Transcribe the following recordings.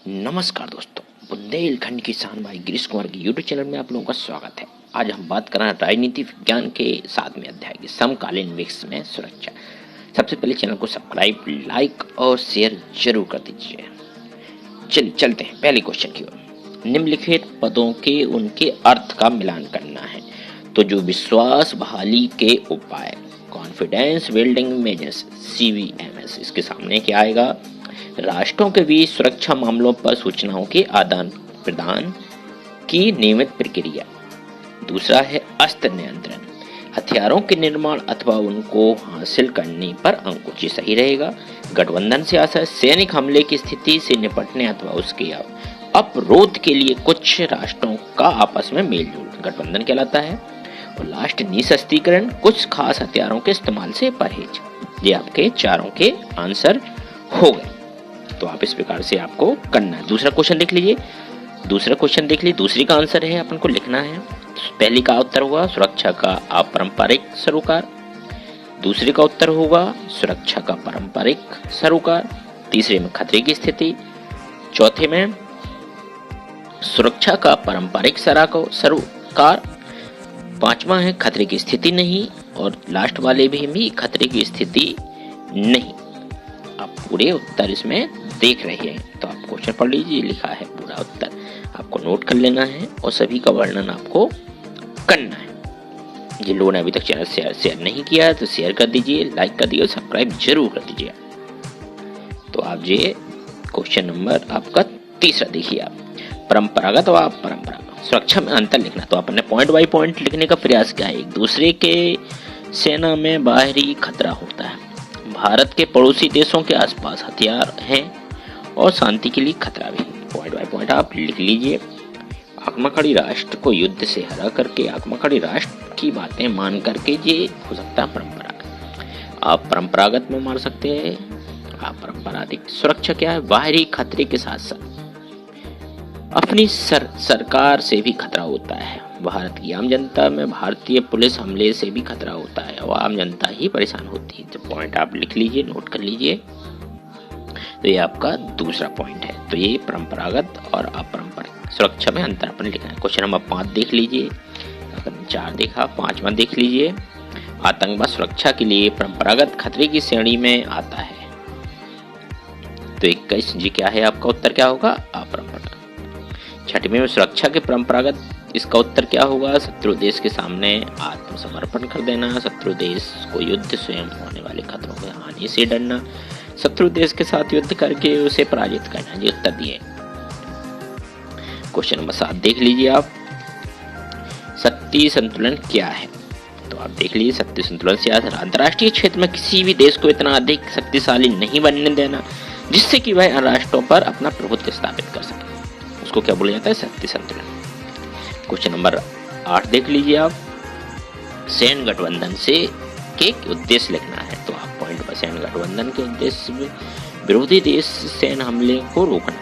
नमस्कार दोस्तों, बुंदेलखंड किसान भाई गिरीश कुमार की यूट्यूब चैनल में आप लोगों का स्वागत है। आज हम बात कर रहे हैं राजनीति विज्ञान के 7वें अध्याय की समकालीन विश्व में सुरक्षा। सबसे पहले चैनल को सब्सक्राइब, लाइक और शेयर जरूर कर दीजिए। चलिए चलते हैं पहले क्वेश्चन की ओर। निम्नलिखित पदों के उनके अर्थ का मिलान करना है। तो जो विश्वास बहाली के उपाय, कॉन्फिडेंस बिल्डिंग मेजर्स, CBMS, इसके सामने क्या आएगा? राष्ट्रों के बीच सुरक्षा मामलों पर सूचनाओं के आदान प्रदान की नियमित प्रक्रिया। दूसरा है अस्त्र नियंत्रण, हथियारों के निर्माण अथवा उनको हासिल करने पर अंकुश। सही रहेगा। गठबंधन से आशा सैनिक हमले की स्थिति से निपटने अथवा उसके अपरोध के लिए कुछ राष्ट्रों का आपस में मेलजोल, गठबंधन कहलाता है। और लास्ट निशस्त्रीकरण, कुछ खास हथियारों के इस्तेमाल से परहेज। ये आपके चारों के आंसर हो गए। तो आप इस प्रकार से आपको करना है। दूसरा क्वेश्चन देख लीजिए। दूसरी का आंसर है, अपन को लिखना है। पहली का उत्तर होगा सुरक्षा का अपारंपरिक सरोकार। दूसरे का उत्तर होगा सुरक्षा का पारंपरिक सरोकार। तीसरे में खतरे की स्थिति। चौथे में सुरक्षा का पारंपरिक सरोकार। पांचवा है खतरे की स्थिति नहीं। और लास्ट वाले भी खतरे की स्थिति नहीं। आप पूरे उत्तर इसमें देख रहे हैं तो आप क्वेश्चन पढ़ लीजिए, लिखा है पूरा उत्तर, आपको नोट कर लेना है और सभी का वर्णन आपको करना है। जिन लोगों ने अभी तक चैनल शेयर नहीं किया है तो शेयर कर दीजिए, लाइक कर दीजिए, सब्सक्राइब जरूर कर दीजिए। तो आप ये क्वेश्चन नंबर आपका तीसरा देखिए। आप परंपरागत व अपरंपरागत सुरक्षा में अंतर लिखना। तो आपने पॉइंट बाई पॉइंट लिखने का प्रयास किया है। एक दूसरे के सेना में बाहरी खतरा होता है। भारत के पड़ोसी देशों के आसपास हथियार हैं और शांति के लिए खतरा भी। पॉइंट बाय पॉइंट आप लिख लीजिए। आक्रामकारी राष्ट्र को युद्ध से हरा करके आक्रामकारी राष्ट्र की बातें मान करके ये हो सकता है परंपरागत। आप परंपरागत में मार सकते हैं। आप पारंपरिक सुरक्षा क्या है? बाहरी खतरे के साथ साथ अपनी सरकार से भी खतरा होता है। भारत की आम जनता में भारतीय पुलिस हमले से भी खतरा होता है और आम जनता ही परेशान होती है। तो पॉइंट आप लिख लीजिए, नोट कर लीजिए। तो ये आपका दूसरा पॉइंट है। तो ये परंपरागत और अपारंपरिक सुरक्षा में अंतर अपन लिखना है। क्वेश्चन नंबर 5 देख लीजिए। 4 देखा, 5वां देख लीजिए। आतंकवाद सुरक्षा के लिए परंपरागत खतरे की श्रेणी में आता है। तो 21 जी क्या है आपका उत्तर? क्या होगा? अपरंपरागत। 6वें में सुरक्षा के परंपरागत, इसका उत्तर क्या होगा? शत्रु देश के सामने आत्मसमर्पण कर देना, शत्रु देश को युद्ध स्वयं होने वाले खतरों की हानि से डरना, शत्रु देश के साथ युद्ध करके उसे पराजित करना। ये उत्तर दिए। क्वेश्चन नंबर 7 देख लीजिए आप। शक्ति संतुलन क्या है? तो आप देख लीजिए। शक्ति संतुलन से अंतर्राष्ट्रीय क्षेत्र में किसी भी देश को इतना अधिक शक्तिशाली नहीं बनने देना जिससे कि वह अन्य राष्ट्रों पर अपना प्रभुत्व स्थापित कर सके, उसको क्या बोला जाता है? शक्ति संतुलन। क्वेश्चन नंबर 8 देख लीजिए आप। सैन्य गठबंधन से के उद्देश्य लिखना है। तो आप पॉइंट पर सैन्य गठबंधन के उद्देश्य में विरोधी देश सैन्य हमले को रोकना।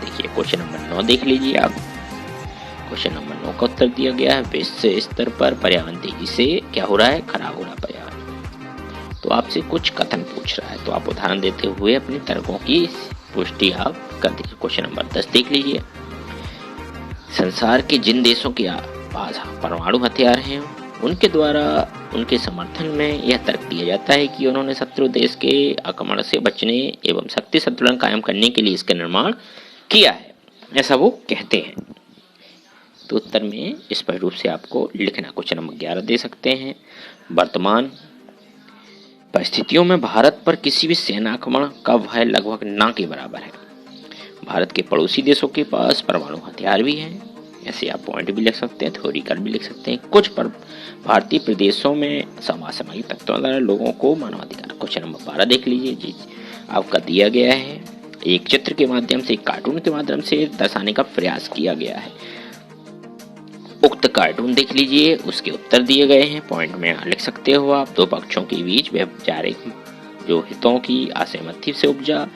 देखिए क्वेश्चन नंबर 9 देख लीजिए आप। क्वेश्चन नंबर 9 का उत्तर दिया गया है विश्व स्तर पर पर्यावरण तेजी से क्या हो रहा है? खराब हो रहा है पर्यावरण। तो आपसे कुछ कथन पूछ रहा है तो आप उदाहरण देते हुए अपने तर्कों की पुष्टि आप कर दीजिए। क्वेश्चन नंबर 10 देख लीजिए। संसार के जिन देशों के पास परमाणु हथियार हैं उनके द्वारा उनके समर्थन में यह तर्क दिया जाता है कि उन्होंने शत्रु देश के आक्रमण से बचने एवं शक्ति संतुलन कायम करने के लिए इसका निर्माण किया है, ऐसा वो कहते हैं। तो उत्तर में स्पष्ट रूप से आपको लिखना। क्वेश्चन नंबर 11 दे सकते हैं। वर्तमान परिस्थितियों में भारत पर किसी भी सेना आक्रमण का भय लगभग ना के बराबर है। भारत के पड़ोसी देशों के पास परमाणु हथियार भी हैं। ऐसे आप पॉइंट भी लिख सकते हैं, थ्योरिकल भी लिख सकते हैं। कुछ पर भारतीय प्रदेशों में सामाजिक तत्वों द्वारा लोगों को मानवाधिकार। क्वेश्चन नंबर 12 देख लीजिए जी, आपका दिया गया है। एक चित्र के माध्यम से, एक कार्टून के माध्यम से दर्शाने का प्रयास किया गया है। उक्त कार्टून देख लीजिए, उसके उत्तर दिए गए हैं। पॉइंट में लिख सकते हो आप। दो पक्षों के बीच वैचारिक जो हितों की असहमति से उपजा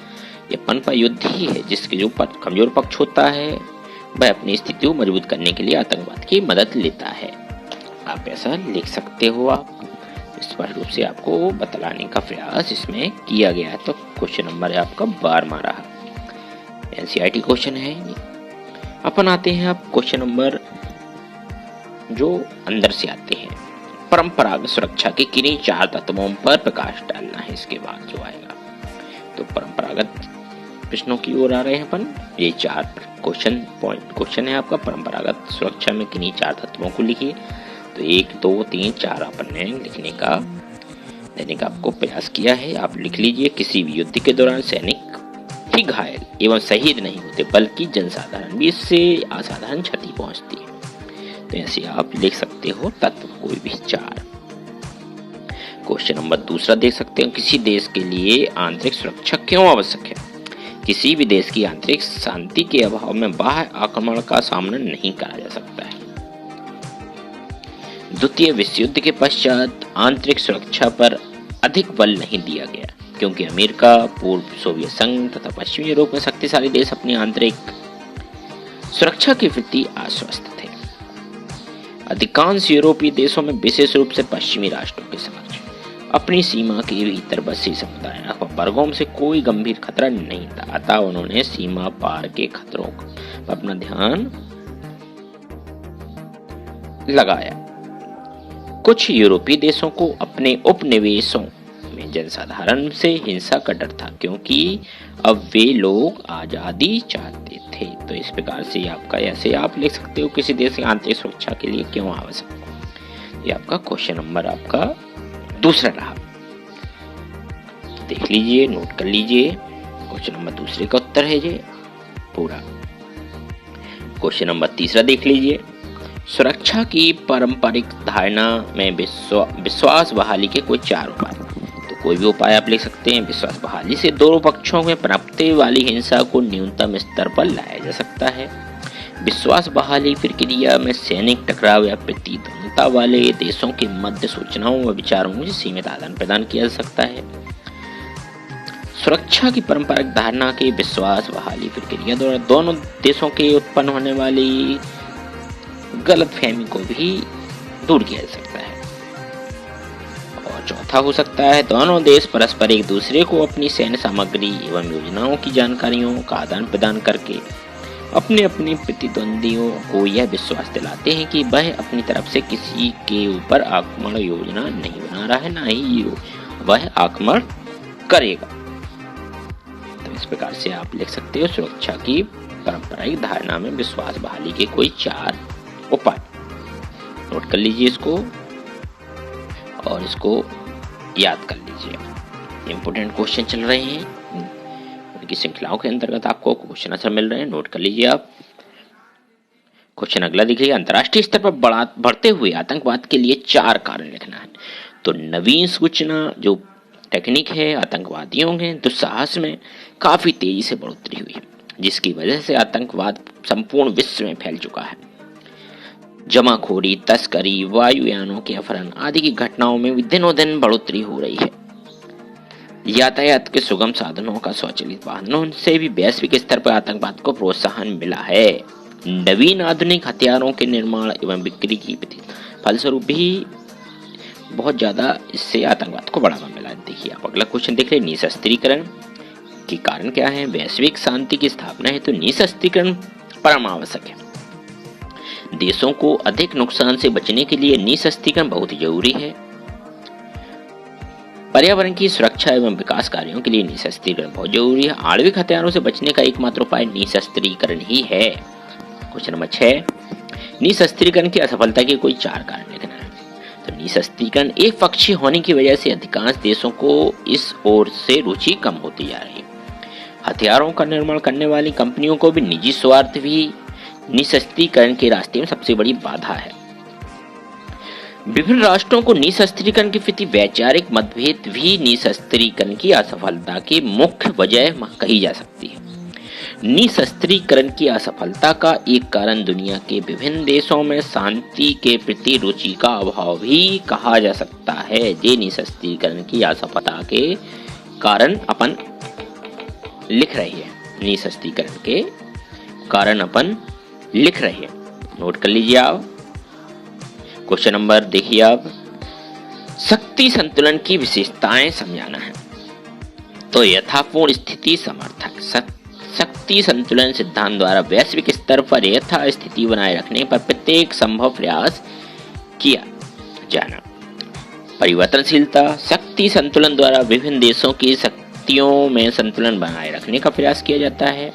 ये पनपा युद्ध ही है जिसके जो कमजोर पक्ष होता है वह अपनी स्थिति को मजबूत करने के लिए आतंकवाद की मदद लेता है। आप ऐसा लिख सकते हो। आप स्पष्ट रूप से आपको बतलाने का प्रयास इसमें किया गया है। तो क्वेश्चन नंबर है आपका 12वां रहा। एनसीईआरटी क्वेश्चन है। अपन आते हैं अब क्वेश्चन नंबर जो अंदर से आते हैं। परंपरागत सुरक्षा के किन्हीं 4 तत्वों पर प्रकाश डालना है इसके बाद जो आएगा। तो परंपरागत प्रश्नों की ओर आ रहे हैं अपन। ये 4 क्वेश्चन है आपका। परंपरागत सुरक्षा में किन्हीं 4 तत्वों को लिखिए। तो 1 2 3 4 अपन ने देने का आपको प्रयास किया है। आप लिख लीजिए। किसी भी युद्ध के दौरान सैनिक ही घायल एवं शहीद नहीं होते, बल्कि जनसाधारण भी इससे असाधारण क्षति पहुंचती है। तो ऐसे आप लिख सकते हो तत्व कोई भी 4। क्वेश्चन नंबर दूसरा देख सकते हो। किसी देश के लिए आंतरिक सुरक्षा क्यों आवश्यक है? किसी भी देश की आंतरिक शांति के अभाव में बाह्य आक्रमण का सामना नहीं करा जा सकता है। द्वितीय विश्व युद्ध के पश्चात आंतरिक सुरक्षा पर अधिक बल नहीं दिया गया, क्योंकि अमेरिका, पूर्व सोवियत संघ तथा पश्चिमी यूरोप में शक्तिशाली देश अपनी आंतरिक सुरक्षा के प्रति आश्वस्त थे। अधिकांश यूरोपीय देशों में, विशेष रूप से पश्चिमी राष्ट्रों के समक्ष, अपनी सीमा के भीतर बसे समुदाय व वर्गों से कोई गंभीर खतरा नहीं था। अतः उन्होंने सीमा पार के खतरों पर अपना ध्यान लगाया। कुछ यूरोपीय देशों को अपने उपनिवेशों में जनसाधारण से हिंसा का डर था, क्योंकि अब वे लोग आजादी चाहते थे। तो इस प्रकार से आपका ऐसे आप लिख सकते हो किसी देश की आंतरिक सुरक्षा के लिए क्यों आवश्यक। ये आपका क्वेश्चन नंबर आपका दूसरा रहा। देख लीजिए, नोट कर लीजिए। क्वेश्चन नंबर दूसरे का उत्तर है ये पूरा। क्वेश्चन नंबर तीसरा देख लीजिए। सुरक्षा की पारंपरिक धारणा में विश्वास बहाली के कोई 4 उपाय। तो कोई भी उपाय आप लिख सकते हैं। विश्वास बहाली से दोनों पक्षों में पनपने वाली हिंसा को न्यूनतम स्तर पर लाया जा सकता है। विश्वास बहाली प्रक्रिया में सैनिक टकराव या प्रतिद्वंद्विता वाले देशों के मध्य सूचनाओं व विचारों में सीमित आदान प्रदान किया जा सकता है। सुरक्षा की पारंपरिक धारणा के विश्वास बहाली प्रक्रिया द्वारा दोनों देशों के उत्पन्न होने वाली गलतफहमी को भी दूर किया जा सकता है। और चौथा हो सकता है, दोनों देश परस्पर एक दूसरे को अपनी सैन्य सामग्री एवं योजनाओं की जानकारियों का आदान प्रदान करके अपने अपने प्रतिद्वंदियों को यह विश्वास दिलाते हैं कि वह अपनी तरफ से किसी के ऊपर आक्रमण योजना नहीं बना रहा है, ना ही वह आक्रमण करेगा। तो इस प्रकार से आप लिख सकते हो सुरक्षा की पारंपरिक धारणा में विश्वास बहाली के कोई 4 उपाय। नोट कर लीजिए इसको और इसको याद कर लीजिए। इंपोर्टेंट क्वेश्चन चल रहे हैं, उनकी श्रृंखलाओं के अंतर्गत आपको क्वेश्चन आंसर मिल रहे हैं। नोट कर लीजिए आप। क्वेश्चन अगला देखिए। अंतर्राष्ट्रीय स्तर पर बढ़ते हुए आतंकवाद के लिए 4 कारण लिखना है। तो नवीन सूचना जो टेक्निक है, आतंकवादियों के दुस्साहस में काफी तेजी से बढ़ोतरी हुई है, जिसकी वजह से आतंकवाद संपूर्ण विश्व में फैल चुका है। जमाखोरी, तस्करी, वायुयानों के अपहरण आदि की घटनाओं में भी दिनों दिन बढ़ोतरी हो रही है। यातायात के सुगम साधनों का स्वचालित वाहनों से भी वैश्विक स्तर पर आतंकवाद को प्रोत्साहन मिला है। नवीन आधुनिक हथियारों के निर्माण एवं बिक्री की फलस्वरूप भी बहुत ज्यादा इससे आतंकवाद को बढ़ावा मिला। देखिए आप अगला क्वेश्चन देख रहे हैं। निशस्त्रीकरण के कारण क्या है? वैश्विक शांति की स्थापना है तो निशस्त्रीकरण परम आवश्यक है। देशों को अधिक नुकसान से बचने के लिए निशस्त्रीकरण बहुत ही जरूरी है। पर्यावरण की सुरक्षा एवं विकास कार्यों के लिए निशस्त्रीकरण बहुत जरूरी है। आणविक हथियारों से बचने का एकमात्र उपाय निशस्त्रीकरण ही है। Question number 6। निशस्त्रीकरण की असफलता के कोई 4 कारण लिखना है। तो निशस्त्रीकरण एक पक्षीय होने की वजह से अधिकांश देशों को इस ओर से रुचि कम होती जा रही है। हथियारों का निर्माण करने वाली कंपनियों को भी निजी स्वार्थ भी निशस्त्रीकरण के रास्ते में सबसे बड़ी बाधा है। विभिन्न राष्ट्रों को निशस्त्रीकरण के प्रति वैचारिक मतभेद भी निशस्त्रीकरण की असफलता की मुख्य वजह कही जा सकती है। निशस्त्रीकरण की असफलता का एक कारण दुनिया के विभिन्न देशों में शांति के प्रति रुचि का अभाव भी कहा जा सकता है। ये निशस्त्रीकरण की असफलता के कारण अपन लिख रहे हैं। निशस्त्रीकरण के कारण अपन लिख रहे हैं। नोट कर लीजिए आप। क्वेश्चन नंबर देखिए आप। शक्ति संतुलन की विशेषताएं समझाना है। तो यथापूर्ण स्थिति समर्थक शक्ति संतुलन सिद्धांत द्वारा वैश्विक स्तर पर यथास्थिति बनाए रखने पर प्रत्येक संभव प्रयास किया जाना। परिवर्तनशीलता, शक्ति संतुलन द्वारा विभिन्न देशों की शक्तियों में संतुलन बनाए रखने का प्रयास किया जाता है।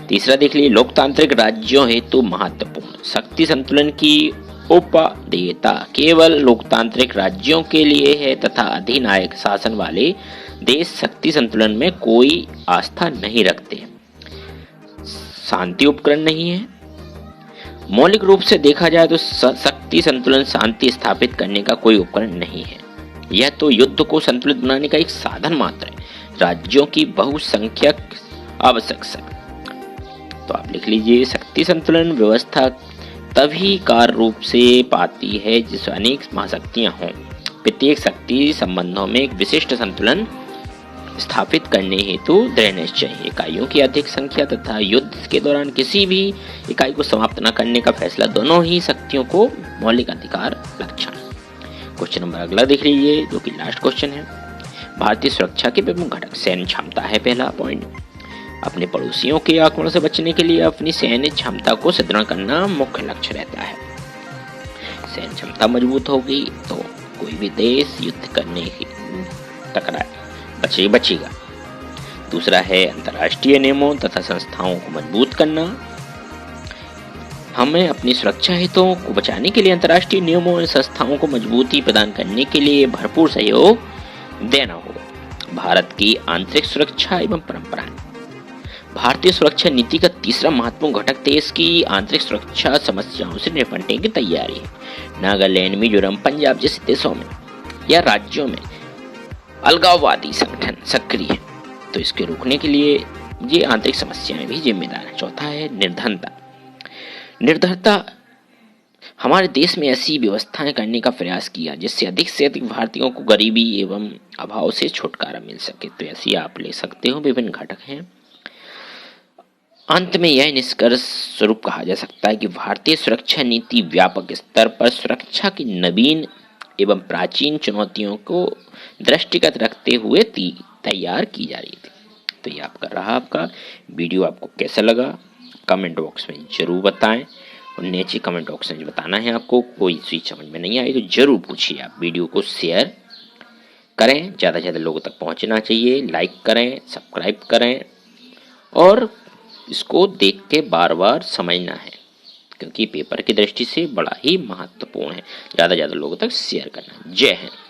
तीसरा देख लीजिए, लोकतांत्रिक राज्यों हेतु महत्वपूर्ण, शक्ति संतुलन की उपदेयता केवल लोकतांत्रिक राज्यों के लिए है तथा अधिनायक शासन वाले देश शक्ति संतुलन में कोई आस्था नहीं रखते। शांति उपकरण नहीं है। मौलिक रूप से देखा जाए तो शक्ति संतुलन शांति स्थापित करने का कोई उपकरण नहीं है। यह तो युद्ध को संतुलित बनाने का एक साधन मात्र है। राज्यों की बहुसंख्यक आवश्यक। तो आप लिख लीजिए, शक्ति संतुलन व्यवस्था तभी कार्य रूप से पाती है जिसमें अनेक महाशक्तियां हों। प्रत्येक शक्ति संबंधों में एक विशिष्ट संतुलन स्थापित करने हेतु दृढ़ निश्चय, इकाइयों की अधिक संख्या तथा युद्ध के दौरान किसी भी इकाई को समाप्त न करने का फैसला दोनों ही शक्तियों को मौलिक अधिकार लक्षण। क्वेश्चन नंबर अगला देख लीजिए, जो कि लास्ट क्वेश्चन है। भारतीय सुरक्षा के प्रमुख घटक सैन्य क्षमता है। पहला पॉइंट, अपने पड़ोसियों के आक्रमण से बचने के लिए अपनी सैन्य क्षमता को सुदृढ़ करना मुख्य लक्ष्य रहता है। सैन्य क्षमता मजबूत होगी तो कोई भी देश युद्ध करने की टकराए बचेगा। दूसरा है अंतर्राष्ट्रीय नियमों तथा संस्थाओं को मजबूत करना। हमें अपनी सुरक्षा हितों को बचाने के लिए अंतर्राष्ट्रीय नियमों और संस्थाओं को मजबूती प्रदान करने के लिए भरपूर सहयोग देना होगा। भारत की आंतरिक सुरक्षा एवं परंपराएं, भारतीय सुरक्षा नीति का तीसरा महत्वपूर्ण घटक देश की आंतरिक सुरक्षा समस्याओं से निपटने की तैयारी है। नागालैंड, मिजोरम, पंजाब जैसे देशों में या राज्यों में अलगाववादी संगठन सक्रिय है, तो इसके रोकने के लिए ये आंतरिक समस्याएं भी जिम्मेदार है। चौथा है निर्धरता, हमारे देश में ऐसी व्यवस्थाएं करने का प्रयास किया जिससे अधिक से अधिक भारतीयों को गरीबी एवं अभाव से छुटकारा मिल सके। तो ऐसी आप ले सकते हो, विभिन्न घटक हैं। अंत में यह निष्कर्ष स्वरूप कहा जा सकता है कि भारतीय सुरक्षा नीति व्यापक स्तर पर सुरक्षा की नवीन एवं प्राचीन चुनौतियों को दृष्टिगत रखते हुए तैयार की जा रही थी। तो ये आपका रहा। आपका वीडियो आपको कैसा लगा कमेंट बॉक्स में जरूर बताएं, और नीचे कमेंट बॉक्स में बताना है आपको कोई चीज समझ में नहीं आई तो जरूर पूछिए। आप वीडियो को शेयर करें, ज़्यादा से ज़्यादा लोगों तक पहुंचना चाहिए। लाइक करें, सब्सक्राइब करें और इसको देख के बार बार समझना है, क्योंकि पेपर की दृष्टि से बड़ा ही महत्वपूर्ण है। ज़्यादा से ज़्यादा लोगों तक शेयर करना। जय हिंद।